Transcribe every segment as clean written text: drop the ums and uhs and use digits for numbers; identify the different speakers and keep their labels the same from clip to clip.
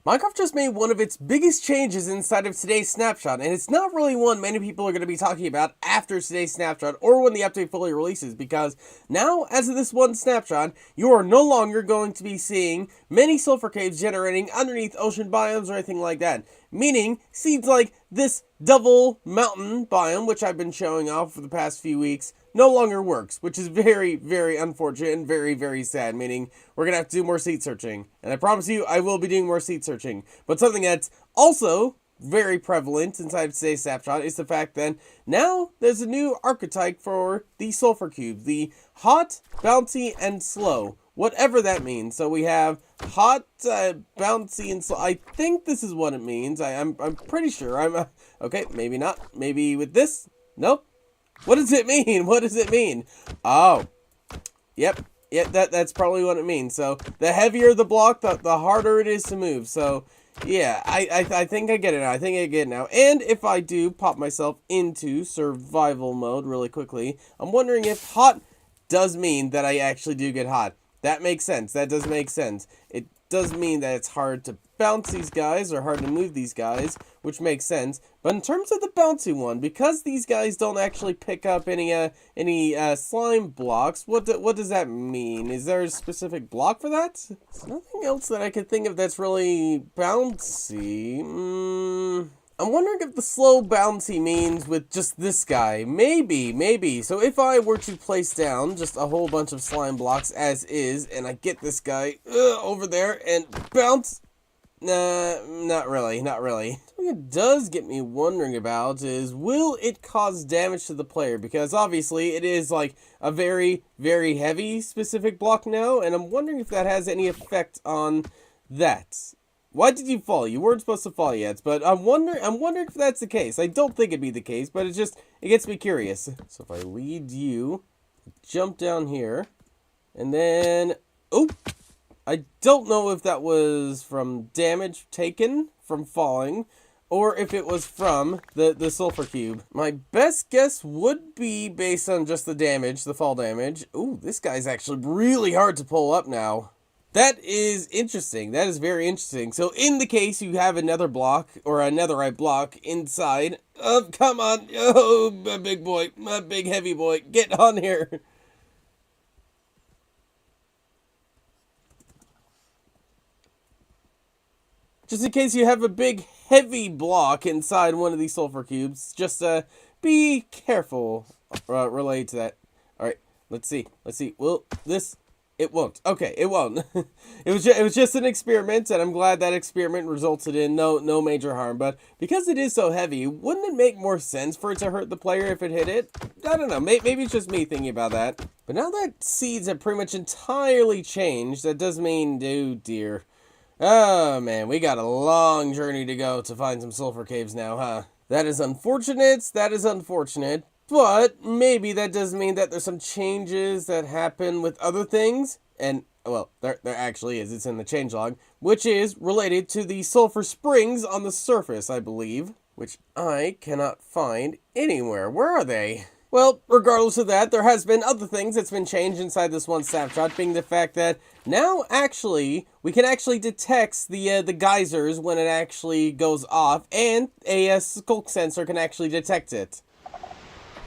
Speaker 1: Minecraft just made one of its biggest changes inside of today's snapshot, and it's not really one many people are going to be talking about after today's snapshot or when the update fully releases, because now, as of this one snapshot, you are no longer going to be seeing many sulfur caves generating underneath ocean biomes or anything like that. Meaning, seeds like this double mountain biome, which I've been showing off for the past few weeks, no longer works, which is very, very unfortunate and very, very sad, meaning we're going to have to do more seed searching. And I promise you, I will be doing more seed searching. But something that's also very prevalent inside of today's snapshot is the fact that now there's a new archetype for the sulfur cubes, the hot, bouncy, and slow. Whatever that means. So we have hot, bouncy, and slow. I think this is what it means. I'm pretty sure. Okay, maybe not. Maybe with this? Nope. What does it mean? What does it mean? Oh. Yep. Yeah, that's probably what it means. So, the heavier the block, the harder it is to move. So, yeah, I think I get it now. I think I get it now. And if I do pop myself into survival mode really quickly, I'm wondering if hot does mean that I actually do get hot. That makes sense. That does make sense. It does mean that it's hard to bounce these guys or hard to move these guys, which makes sense. But in terms of the bouncy one, because these guys don't actually pick up any slime blocks, what does that mean? Is there a specific block for that? There's nothing else that I could think of that's really bouncy. I'm wondering if the slow bouncy means with just this guy. Maybe. So if I were to place down just a whole bunch of slime blocks as is, and I get this guy over there and bounce. Nah, not really. Something it does get me wondering about is, will it cause damage to the player? Because obviously it is like a very, very heavy specific block now, and I'm wondering if that has any effect on that. Why did you fall? You weren't supposed to fall yet, but I'm wondering if that's the case. I don't think it'd be the case, but it gets me curious. So if I lead you, jump down here, and then, oh, I don't know if that was from damage taken from falling, or if it was from the sulfur cube. My best guess would be based on just the damage, the fall damage. Ooh, this guy's actually really hard to pull up now. That is interesting. That is very interesting. So in the case you have another block, or a netherite block inside. Oh, come on. Oh, my big boy. My big heavy boy. Get on here. Just in case you have a big heavy block inside one of these sulfur cubes, just be careful related to that. Alright, let's see. Will this... It won't. Okay, it won't. it was just an experiment, and I'm glad that experiment resulted in no major harm. But because it is so heavy, wouldn't it make more sense for it to hurt the player if it hit it? I don't know. Maybe it's just me thinking about that. But now that seeds have pretty much entirely changed, that does mean, oh dear. Oh man, we got a long journey to go to find some sulfur caves now, huh? That is unfortunate. But maybe that does mean that there's some changes that happen with other things. And, well, there actually is. It's in the changelog. Which is related to the sulfur springs on the surface, I believe. Which I cannot find anywhere. Where are they? Well, regardless of that, there has been other things that's been changed inside this one snapshot, being the fact that now, actually, we can actually detect the geysers when it actually goes off, and a skulk sensor can actually detect it.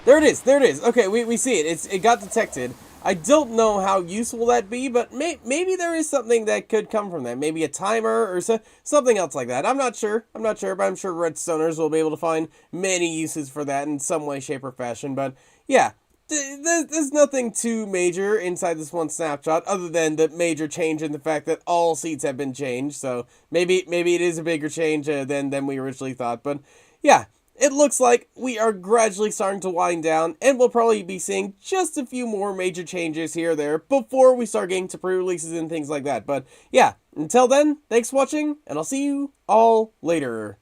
Speaker 1: There it is. Okay, we see it. It got detected. I don't know how useful that'd be, but maybe there is something that could come from that. Maybe a timer or something else like that. I'm not sure, but I'm sure Redstoners will be able to find many uses for that in some way, shape, or fashion. But yeah, there's nothing too major inside this one snapshot, other than the major change in the fact that all seeds have been changed. So maybe it is a bigger change than we originally thought. But yeah. It looks like we are gradually starting to wind down, and we'll probably be seeing just a few more major changes here or there before we start getting to pre-releases and things like that. But yeah, until then, thanks for watching, and I'll see you all later.